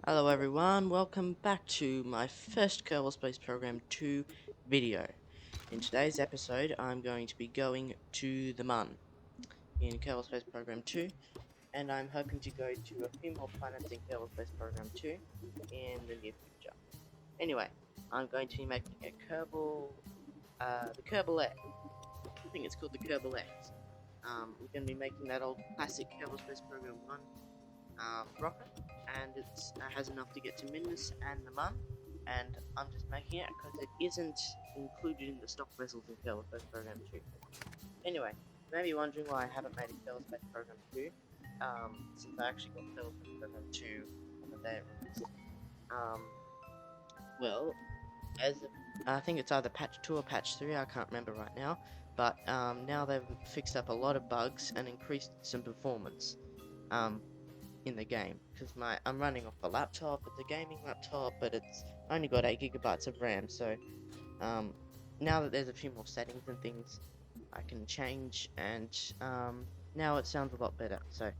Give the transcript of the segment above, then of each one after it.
Hello everyone, welcome back to my first Kerbal Space Program 2 video. In today's episode, I'm going to be going to the Mun in Kerbal Space Program 2, and I'm hoping to go to a few more planets in Kerbal Space Program 2 in the near future. Anyway, I'm going to be making a the Kerbal X. I think it's called the Kerbal X. We're going to be making that old classic Kerbal Space Program 1 rocket, and it has enough to get to Minmus and the Mun, and I'm just making it because it isn't included in the stock vessels in Kerbal Space Program 2. Anyway, you may be wondering why I haven't made a Kerbal Space Program 2, since I actually got Kerbal Space Program 2 on the day it released. Well, I think it's either patch 2 or patch 3, I can't remember right now, but now they've fixed up a lot of bugs and increased some performance. In the game, because I'm running off a laptop. It's a gaming laptop, but it's only got 8 GB of RAM. So now that there's a few more settings and things I can change, and now it sounds a lot better. So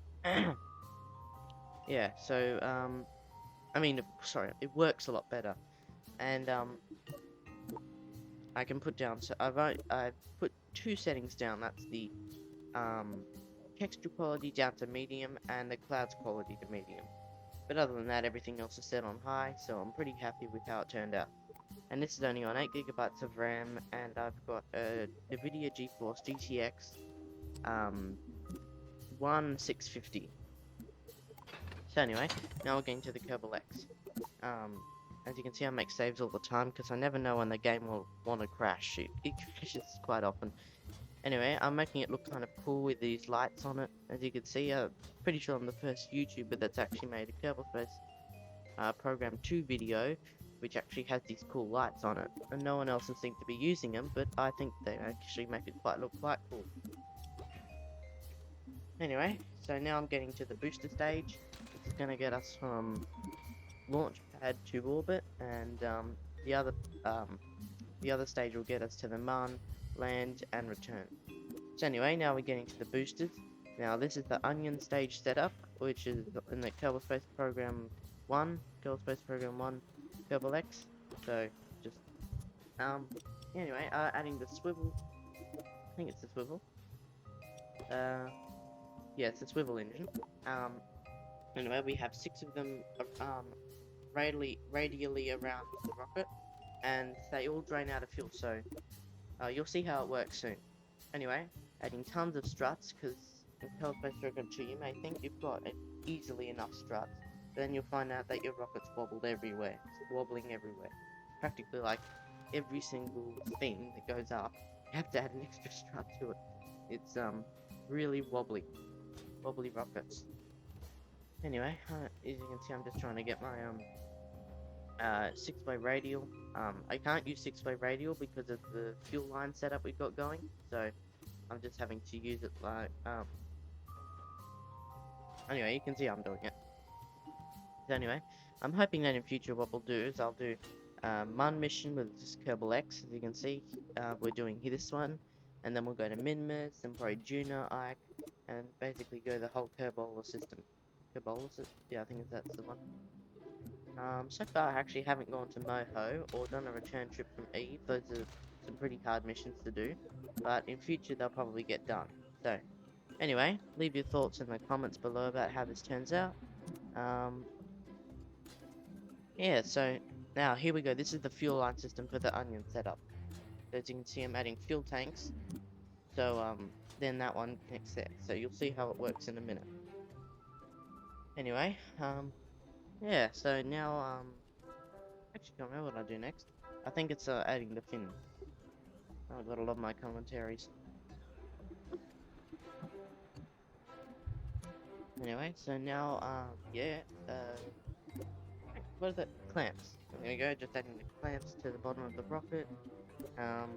yeah, so I mean, sorry, it works a lot better, and I can put down. So I've put two settings down. That's the texture quality down to medium and the clouds quality to medium. But other than that, everything else is set on high, so I'm pretty happy with how it turned out. And this is only on 8 GB of RAM, and I've got a NVIDIA GeForce GTX 1650. So anyway, now we're getting to the Kerbal X. As you can see, I make saves all the time, because I never know when the game will want to crash. It crashes quite often. Anyway, I'm making it look kind of cool with these lights on it. As you can see, I'm pretty sure I'm the first YouTuber that's actually made a Kerbal Space Program 2 video, which actually has these cool lights on it. And no one else seems to be using them, but I think they actually make it look quite cool. Anyway, so now I'm getting to the booster stage. This is going to get us from launch pad to orbit, and the other stage will get us to the Mun, land, and return. So anyway, now we're getting to the boosters. Now this is the onion stage setup, which is in the Kerbal Space Program 1, Kerbal Space Program 1, Kerbal X. So just anyway, adding the swivel. I think it's the swivel. Yeah, it's the swivel engine. Anyway, we have 6 of them radially around the rocket, and they all drain out of fuel. So you'll see how it works soon. Anyway, adding tons of struts, because in Kerbal Space Program 2 you may think you've got easily enough struts, but then you'll find out that your rocket's wobbled everywhere. It's wobbling everywhere. Practically like every single thing that goes up, you have to add an extra strut to it. It's really wobbly rockets. Anyway, as you can see, I'm just trying to get my 6-way radial. I can't use 6-way radial because of the fuel line setup we got going, so I'm just having to use it like, anyway, you can see I'm doing it. So anyway, I'm hoping that in future what we'll do is I'll do Mun mission with this Kerbal X, as you can see. We're doing this one, and then we'll go to Minmus, and probably Juno, Ike, and basically go the whole Kerbal system. Kerbal, yeah, I think that's the one. So far I actually haven't gone to Moho or done a return trip from Eve. Those are some pretty hard missions to do, but in future they'll probably get done. So, anyway, leave your thoughts in the comments below about how this turns out. Yeah, so now here we go. This is the fuel line system for the onion setup. So as you can see, I'm adding fuel tanks. So then that one connects there. So you'll see how it works in a minute. Anyway, yeah. So now actually can't remember what I do next. I think it's adding the fins. I've got a lot of my commentaries. Anyway, so now yeah, what are the clamps? There we go. Just adding the clamps to the bottom of the rocket. And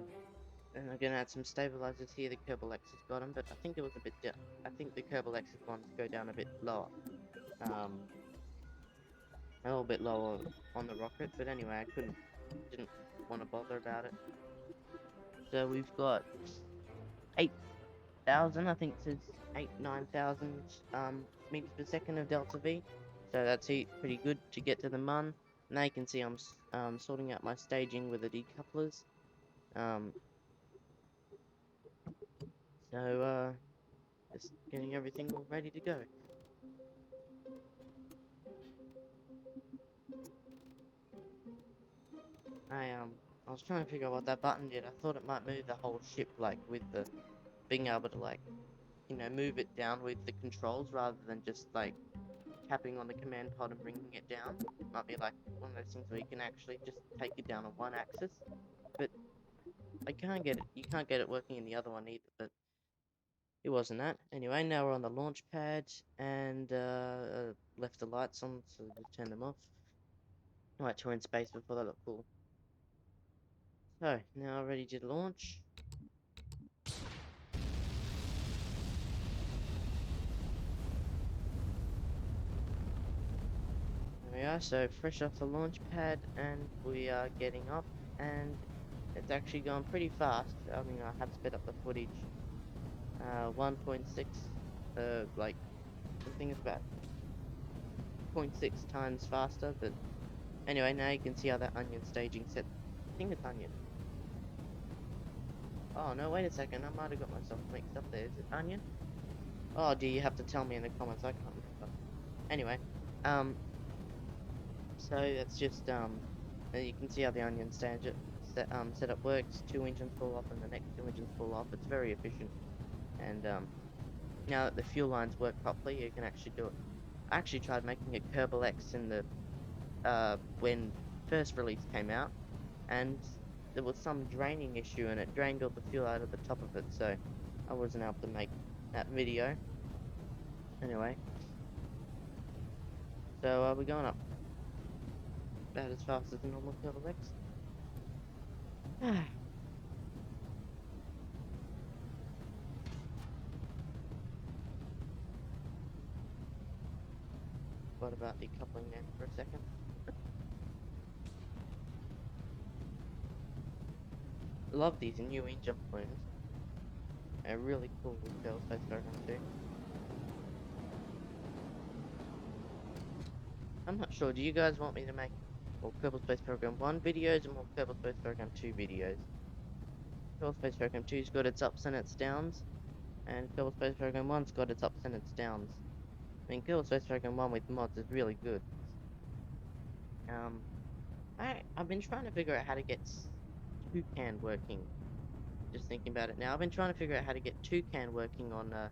I'm gonna add some stabilizers here. The Kerbal X has got them, but I think it was a bit. I think the Kerbal X's ones go down a bit lower. A little bit lower on the rocket, but anyway, didn't want to bother about it. So we've got 8,000, I think it says 9,000 meters per second of delta V. So that's pretty good to get to the mun. Now you can see I'm sorting out my staging with the decouplers. Um, just getting everything all ready to go. I was trying to figure out what that button did. I thought it might move the whole ship, like with the being able to like, move it down with the controls rather than just like tapping on the command pod and bringing it down. Might be like one of those things where you can actually just take it down on one axis. But I can't get it. You can't get it working in the other one either. But it wasn't that. Anyway, now we're on the launch pad and left the lights on, so just turn them off. Alright, we're in space before that look cool. So now ready to launch. There we are, so fresh off the launch pad, and we are getting up, and it's actually going pretty fast. I mean, I have sped up the footage. 1.6, like, I think it's about 0.6 times faster, but anyway, now you can see how that onion staging set. I think it's onion. Oh, no, wait a second, I might have got myself mixed up there. Is it onion? Oh, do you have to tell me in the comments? I can't remember. Anyway, so that's just, you can see how the onion setup works. 2 engines fall off and the next 2 engines fall off. It's very efficient. And, now that the fuel lines work properly, you can actually do it. I actually tried making a Kerbal X in the, when first release came out, and there was some draining issue and it drained all the fuel out of the top of it, so I wasn't able to make that video. Anyway, so, we're going up about as fast as a normal Kerbal X. What about decoupling there for a second? Love these new engine plans. They're really cool with Kerbal Space Program 2. I'm not sure, do you guys want me to make more Kerbal Space Program 1 videos or more Kerbal Space Program 2 videos? Kerbal Space Program 2's got its ups and its downs, and Kerbal Space Program 1's got its ups and its downs. I mean, Kerbal Space Program 1 with mods is really good. I've been trying to figure out how to get Toucan working. Just thinking about it now. I've been trying to figure out how to get Toucan working on, I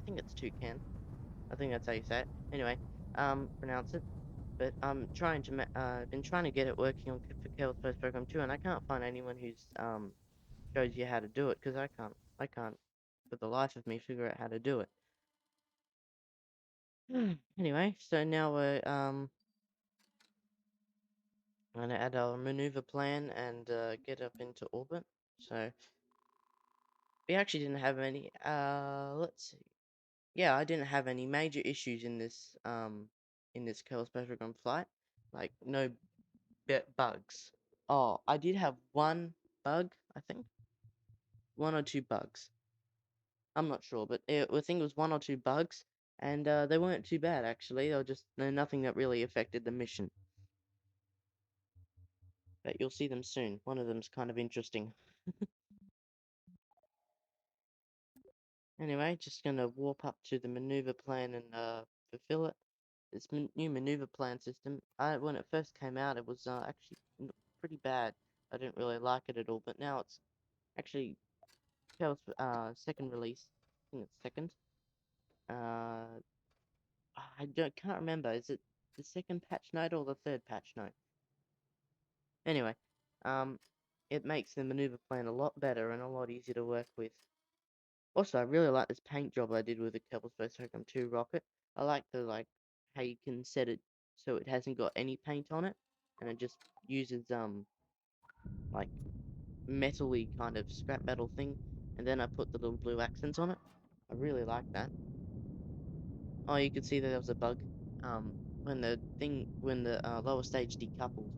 think it's Toucan. I think that's how you say it. Anyway, pronounce it. But I'm trying to, been trying to get it working on for Kerbal Space Program 2, and I can't find anyone who's, shows you how to do it, because I can't, for the life of me, figure out how to do it. Anyway, so now we're, going to add our maneuver plan and, get up into orbit. So, we actually didn't have any, let's see. Yeah, I didn't have any major issues in this Kerbal Space Program flight. Like, no bugs. Oh, I did have one bug, I think. 1 or 2 bugs. I'm not sure, but I think it was 1 or 2 bugs, and they weren't too bad actually. They were just nothing that really affected the mission. But you'll see them soon. One of them's kind of interesting. Anyway, just gonna warp up to the maneuver plan and fulfill it. This new maneuver plan system, when it first came out, it was actually pretty bad. I didn't really like it at all, but now it's actually second release. I think it's second. Uh, can't remember. Is it the second patch note or the third patch note? Anyway, um, it makes the maneuver plan a lot better and a lot easier to work with. Also, I really like this paint job I did with the Kerbal Space Program 2 rocket. I like how you can set it so it hasn't got any paint on it, and it just uses like metal-y kind of scrap metal thing, and then I put the little blue accents on it. I really like that. Oh, you could see that there was a bug. When the lower stage decouples,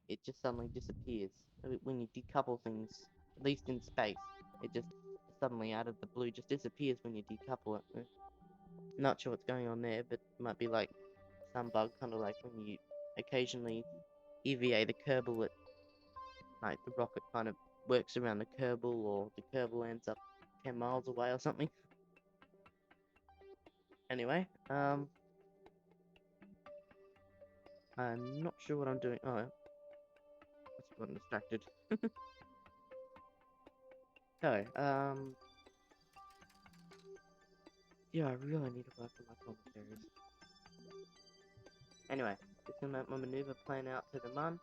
it just suddenly disappears. When you decouple things, at least in space, it just suddenly out of the blue just disappears when you decouple it. Not sure what's going on there, but it might be like some bug, kind of like when you occasionally EVA the kerbal, it like the rocket kind of works around the kerbal, or the kerbal ends up 10 miles away or something. Anyway, I'm not sure what I'm doing. Oh, I just got distracted. So, yeah, I really need to work on my commentaries. Anyway, just gonna make my maneuver plan out to the mun.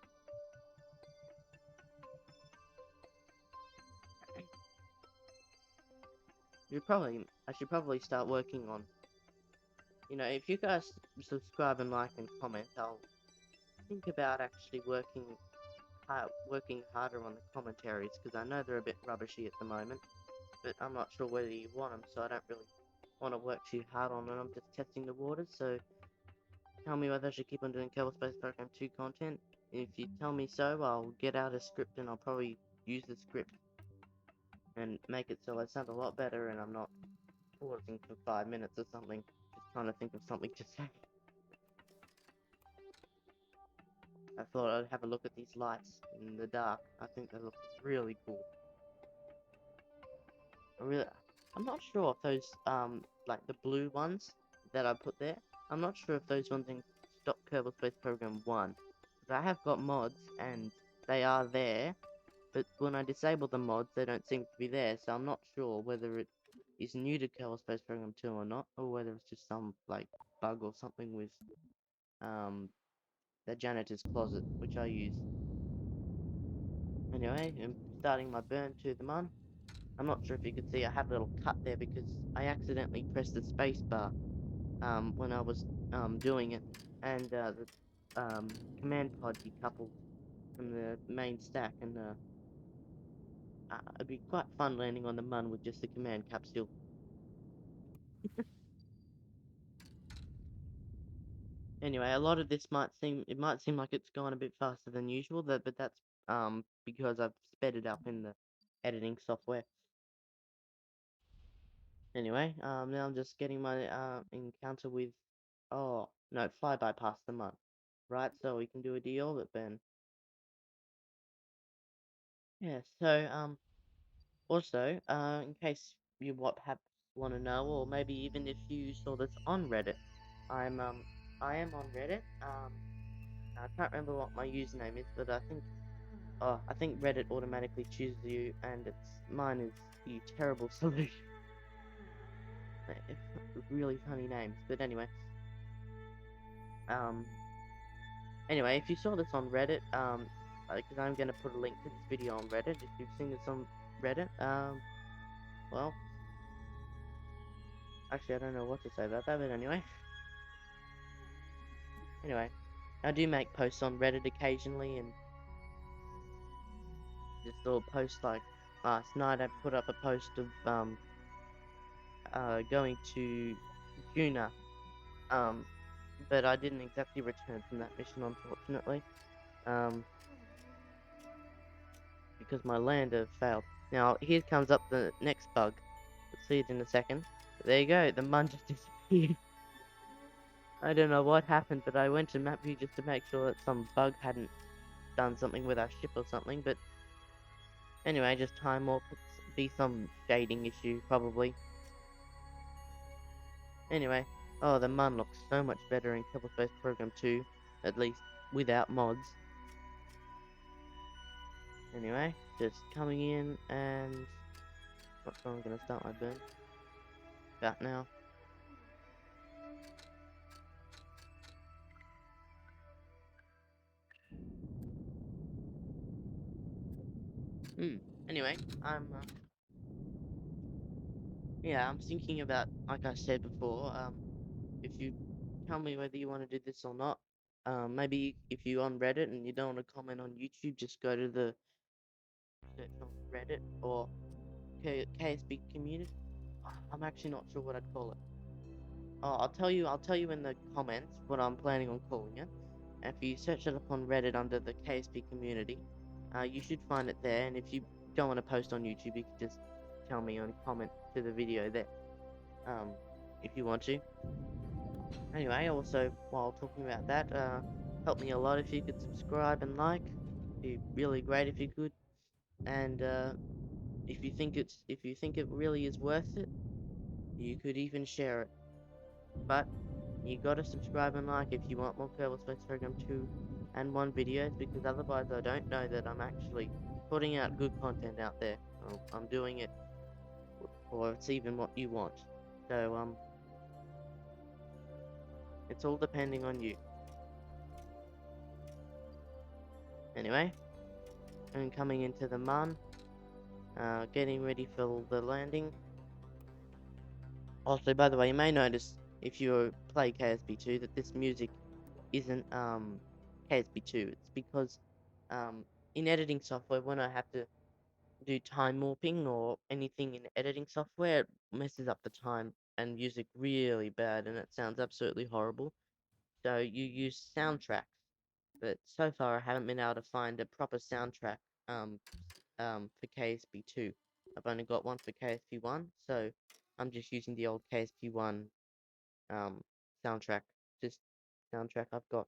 I should probably start working on, if you guys subscribe and like and comment, I'll think about actually working harder on the commentaries, because I know they're a bit rubbishy at the moment, but I'm not sure whether you want them, so I don't really want to work too hard on it. I'm just testing the waters, so tell me whether I should keep on doing Kerbal Space Program 2 content. If you tell me so, I'll get out a script and I'll probably use the script and make it so I sound a lot better and I'm not pausing for 5 minutes or something, just trying to think of something to say. I thought I'd have a look at these lights in the dark. I think they look really cool. I'm not sure if those, like the blue ones that I put there, I'm not sure if those ones in Stop Kerbal Space Program 1. Because I have got mods, and they are there, but when I disable the mods, they don't seem to be there, so I'm not sure whether it is new to Kerbal Space Program 2 or not, or whether it's just some, like, bug or something with, the janitor's closet, which I use. Anyway, I'm starting my burn to the mun. I'm not sure if you could see, I had a little cut there because I accidentally pressed the space bar when I was doing it, and the command pod decoupled from the main stack, and it'd be quite fun landing on the mun with just the command capsule. Anyway, a lot of this might seem like it's gone a bit faster than usual, but that's because I've sped it up in the editing software. Anyway, now I'm just getting my encounter with, oh no, flyby past the mun, right? So we can do a deorbit burn. Yeah. So also, in case you perhaps want to know, or maybe even if you saw this on Reddit, I am on Reddit. I can't remember what my username is, but I think Reddit automatically chooses you, and mine is You Terrible Solution. Really funny names, but anyway, if you saw this on Reddit, because I'm gonna put a link to this video on Reddit. If you've seen this on Reddit, well, actually, I don't know what to say about that, but anyway, I do make posts on Reddit occasionally, and just little posts like last night I put up a post of going to Juna, but I didn't exactly return from that mission, unfortunately, because my lander failed. Now, here comes up the next bug. We'll see it in a second. But there you go, the mun just disappeared. I don't know what happened, but I went to map view just to make sure that some bug hadn't done something with our ship or something, but anyway, just time warp, be some shading issue, probably. Anyway, oh, the mun looks so much better in Kerbal Space Program 2, at least without mods. Anyway, just coming in, and not sure I'm gonna start my burn. About now. Anyway, I'm thinking about, like I said before, if you tell me whether you want to do this or not, maybe if you're on Reddit and you don't want to comment on YouTube, just go to the search on Reddit or KSP community. I'm actually not sure what I'd call it. Oh, I'll tell you in the comments what I'm planning on calling it. And if you search it up on Reddit under the KSP community, you should find it there. And if you don't want to post on YouTube, you can just tell me on comment to the video there. If you want to. Anyway, also while talking about that, help me a lot if you could subscribe and like. Be really great if you could. And if you think it really is worth it, you could even share it. But you gotta subscribe and like if you want more Kerbal Space Program 2 and 1 videos, because otherwise I don't know that I'm actually putting out good content out there. I'm doing it, or it's even what you want. So it's all depending on you. Anyway, I'm coming into the mun, getting ready for the landing. Also, by the way, you may notice if you play KSP2 that this music isn't KSP2. It's because um in editing software, when I have to do time warping or anything in editing software, it messes up the time and music really bad, and it sounds absolutely horrible. So you use soundtracks, but so far I haven't been able to find a proper soundtrack um for KSP2. I've only got one for KSP1, so I'm just using the old KSP1 um soundtrack, just soundtrack I've got.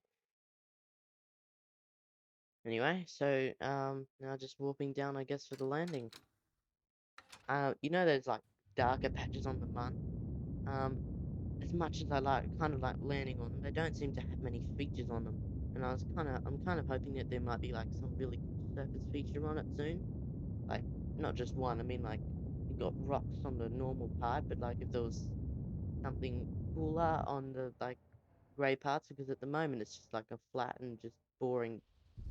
Anyway, so now just warping down, I guess, for the landing. There's like darker patches on the mun. Um, as much as I kind of like landing on them, they don't seem to have many features on them. And I'm kind of hoping that there might be like some really cool surface feature on it soon. Like, not just one. I mean, like, you got rocks on the normal part, but like if there was something cooler on the like grey parts, because at the moment it's just like a flat and just boring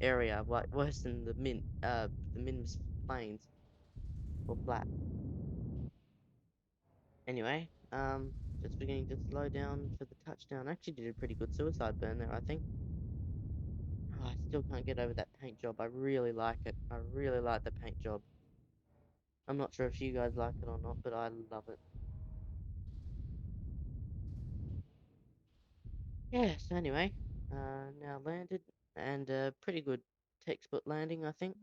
area, like worse than the Min's plains or flat. Anyway, just beginning to slow down for the touchdown. I actually did a pretty good suicide burn there, I think. Oh, I still can't get over that paint job. I really like it. I really like the paint job. I'm not sure if you guys like it or not, but I love it. Yeah, so anyway, now landed, and pretty good textbook landing, I think.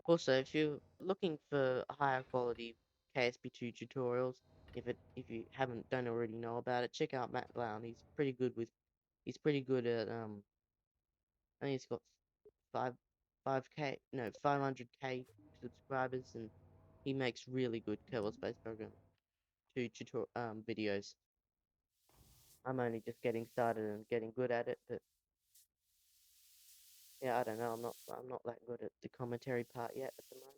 Also, if you're looking for higher quality KSP2 tutorials, if you haven't don't already know about it, check out Matt Brown. He's pretty good at I think he's got five 5K no 500K subscribers, and he makes really good Kerbal Space Program 2 videos. I'm only just getting started and getting good at it, but yeah, I don't know. I'm not that good at the commentary part yet at the moment.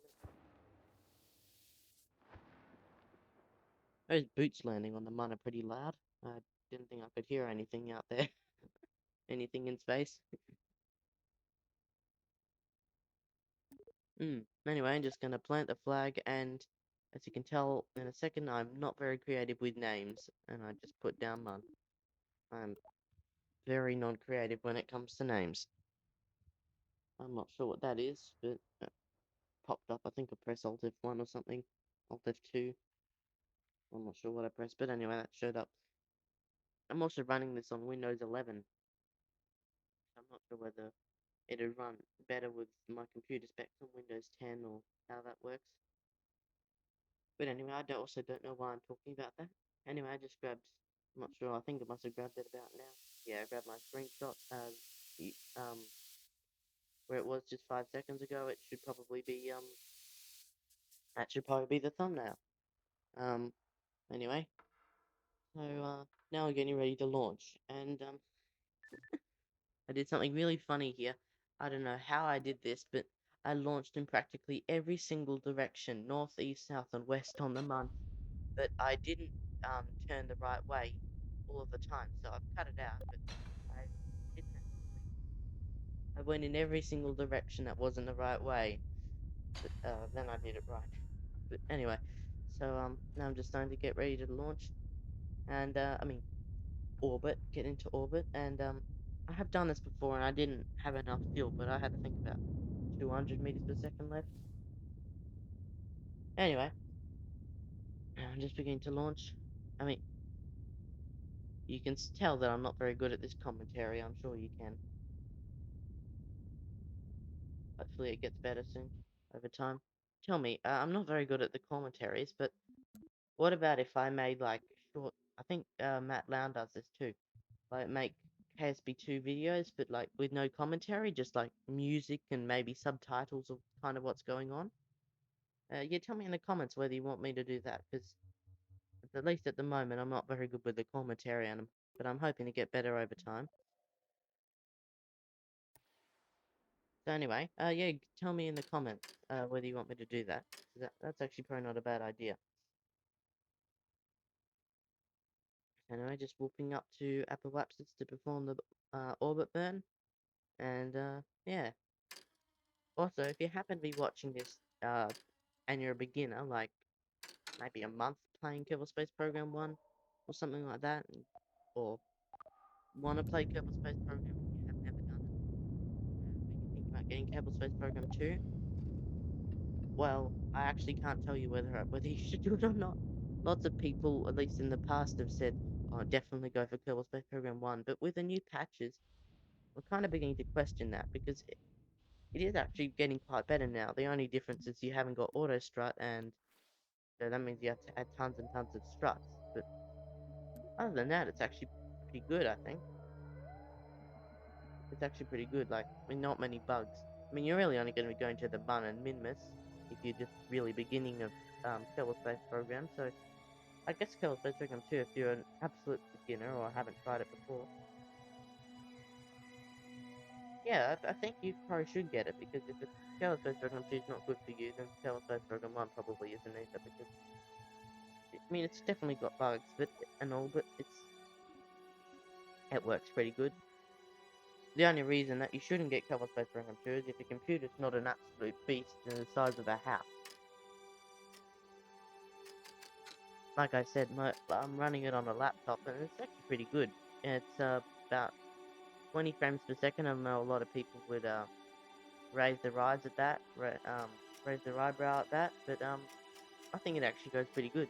Those boots landing on the mun are pretty loud. I didn't think I could hear anything out there, anything in space. Anyway, I'm just gonna plant the flag, and as you can tell in a second, I'm not very creative with names, and I just put down mun. I'm very non-creative when it comes to names. I'm not sure what that is, but it popped up. I think I pressed Alt F1 or something. Alt F2. I'm not sure what I pressed, but anyway, that showed up. I'm also running this on Windows 11. I'm not sure whether it'd run better with my computer specs on Windows 10 or how that works. But anyway, also don't know why I'm talking about that. Anyway, I just grabbed. I'm not sure. I think I must have grabbed it about now. Yeah, I grabbed my screenshot. Um, where it was just 5 seconds ago. It should probably be That should probably be the thumbnail. Um, anyway, so now we're getting ready to launch, and I did something really funny here. I don't know how I did this, but I launched in practically every single direction, north, east, south, and west on the month. But I didn't turn the right way all of the time, so I've cut it out. But I didn't actually. I went in every single direction that wasn't the right way, but then I did it right. But anyway, so now I'm just starting to get ready to launch, and I mean get into orbit, and I have done this before, and I didn't have enough fuel, but I had to think about 200 meters per second left. Anyway, I'm just beginning to launch. I mean, you can tell that I'm not very good at this commentary. I'm sure you can. Hopefully, it gets better soon over time. Tell me, I'm not very good at the commentaries, but what about if I made like short I think Matt Lown does this too. Like make KSP2 videos, but like with no commentary, just like music and maybe subtitles of kind of what's going on. Yeah, tell me in the comments whether you want me to do that, because at least at the moment I'm not very good with the commentary on them, but I'm hoping to get better over time. So anyway, yeah, tell me in the comments whether you want me to do that. That's actually probably not a bad idea. Anyway, just walking up to apoapsis to perform the orbit burn, and yeah. Also, if you happen to be watching this and you're a beginner, like maybe a month playing Kerbal Space Program 1 or something like that, or want to play Kerbal Space Program and you have never done it, maybe think about getting Kerbal Space Program 2, well, I actually can't tell you whether you should do it or not. Lots of people, at least in the past, have said, "Oh, definitely go for Kerbal Space Program 1." But with the new patches, we're kind of beginning to question that because it is actually getting quite better now. The only difference is you haven't got auto strut, and so that means you have to add tons and tons of struts. But other than that, it's actually pretty good. I think it's actually pretty good. Like, I mean, not many bugs. I mean, you're really only going to be going to the bun and minmus if you're just really beginning of Kerbal Space Program. So I guess Kerbal Space Program 2 if you're an absolute beginner or haven't tried it before. Yeah, I think you probably should get it, because if it's Kerbal Space Program 2 is not good for you, then Kerbal Space Program 1 probably isn't either, because I mean, it's definitely got bugs, but and all, but it works pretty good. The only reason that you shouldn't get Kerbal Space Program 2 is if your computer's not an absolute beast the size of a house. Like I said, I'm running it on a laptop, and it's actually pretty good. It's about 20 frames per second. I know a lot of people would raise their eyes at that, raise their eyebrow at that, but I think it actually goes pretty good.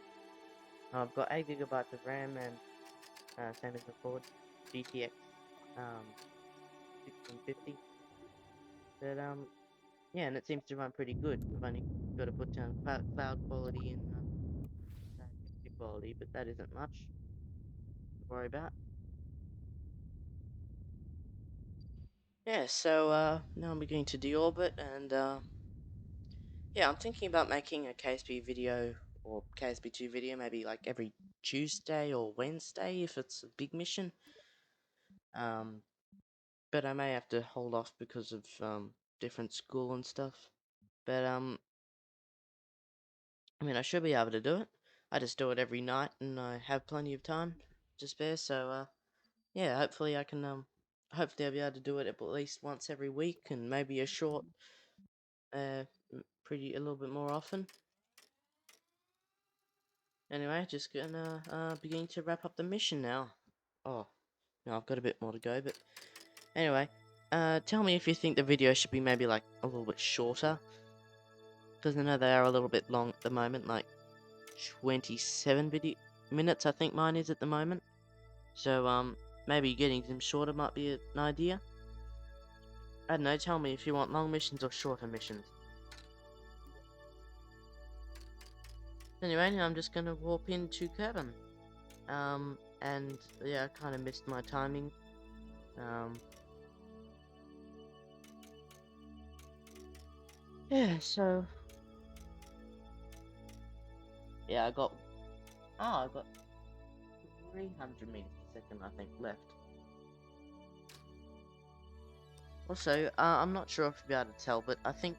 I've got 8 gigabytes of RAM and same as before, GTX 1650. But yeah, and it seems to run pretty good. I've only got to put down cloud quality and picture quality, but that isn't much to worry about. Yeah, so now I'm beginning to deorbit, and yeah, I'm thinking about making a KSP video or KSP2 video maybe like every Tuesday or Wednesday if it's a big mission. Um, but I may have to hold off because of different school and stuff. But I mean, I should be able to do it. I just do it every night, and I have plenty of time to spare. So yeah, hopefully I can hopefully I'll be able to do it at least once every week, and maybe a short pretty a little bit more often. Anyway, just gonna begin to wrap up the mission now. Oh, no, I've got a bit more to go, but anyway, tell me if you think the video should be maybe like a little bit shorter, because I know they are a little bit long at the moment, like 27 minutes I think mine is at the moment. So maybe getting them shorter might be an idea. I don't know, tell me if you want long missions or shorter missions. Anyway, now I'm just gonna warp into Kerban. And yeah, I kind of missed my timing. Yeah, so yeah, I got 300 meters per second, I think, left. Also, I'm not sure if you'll be able to tell, but I think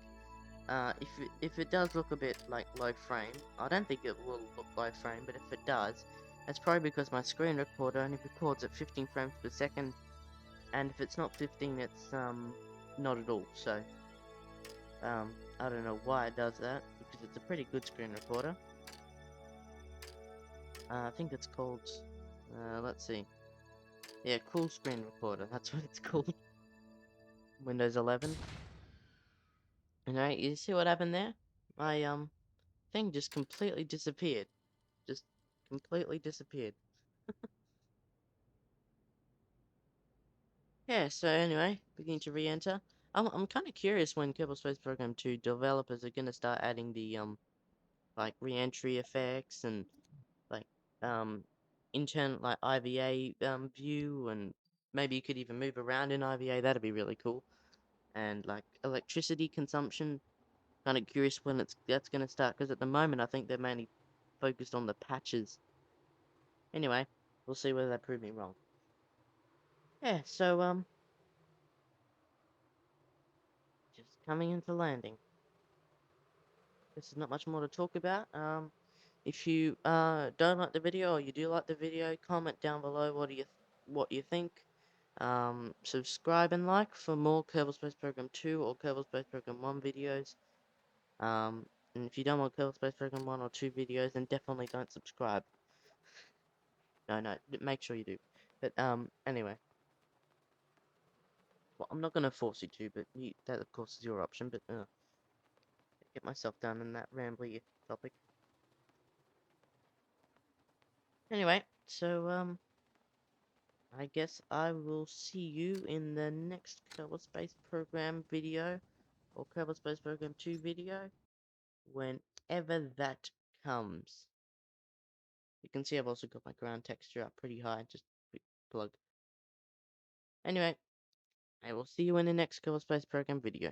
if it does look a bit like low frame, I don't think it will look low frame, but if it does, that's probably because my screen recorder only records at 15 frames per second, and if it's not 15, it's not at all. So I don't know why it does that, because it's a pretty good screen recorder. I think it's called, let's see, yeah, cool screen recorder, that's what it's called. Windows 11. Alright, you see what happened there? My thing just completely disappeared. Just completely disappeared. Yeah, so anyway, beginning to re-enter. I'm kind of curious when Kerbal Space Program 2 developers are gonna start adding the like re-entry effects and like um internal like IVA view, and maybe you could even move around in IVA. That'd be really cool. And like electricity consumption, kind of curious when that's gonna start, because at the moment I think they're mainly focused on the patches. Anyway, we'll see whether they prove me wrong. Yeah, so just coming into landing. There's not much more to talk about. If you don't like the video or you do like the video, comment down below what you think. Subscribe and like for more Kerbal Space Program 2 or Kerbal Space Program 1 videos. And if you don't want Kerbal Space Program 1 or 2 videos, then definitely don't subscribe. No, make sure you do. But anyway, well, I'm not gonna force you to, but that of course is your option. But get myself down in that rambly topic. Anyway, so I guess I will see you in the next Kerbal Space Program video, or Kerbal Space Program 2 video, whenever that comes. You can see I've also got my ground texture up pretty high, just quick plug. Anyway, I will see you in the next Kerbal Space Program video.